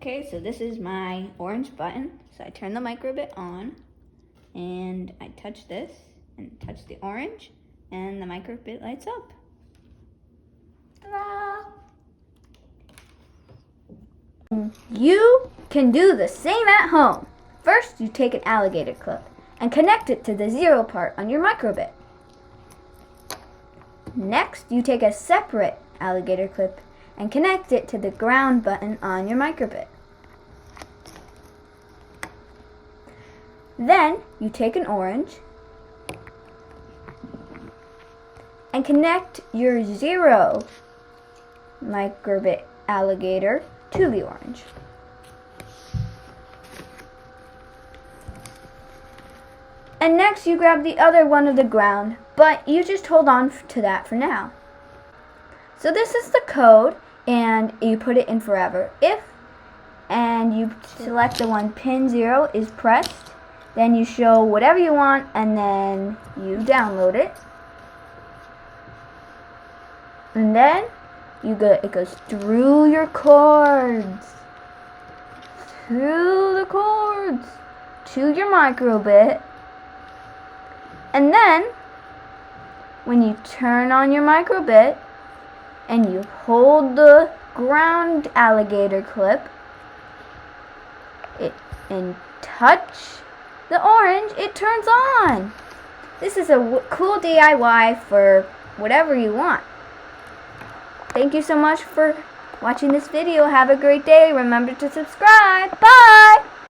Okay, so this is my orange button. So I turn the microbit on and I touch this and touch the orange and the microbit lights up. Ta-da! You can do the same at home. First, you take an alligator clip and connect it to the 0 part on your microbit. Next, you take a separate alligator clip and connect it to the ground button on your microbit. Then, you take an orange and connect your 0 microbit alligator to the orange. And next you grab the other one of the ground, but you just hold on to that for now. So this is the code, and you put it in forever. And you select the one pin 0 is pressed, then you show whatever you want, and then you download it. And then it goes through your cords, through the cords, to your microbit. And then, when you turn on your microbit and you hold the ground alligator clip and touch the orange, it turns on. This is a cool DIY for whatever you want. Thank you so much for watching this video. Have a great day. Remember to subscribe. Bye!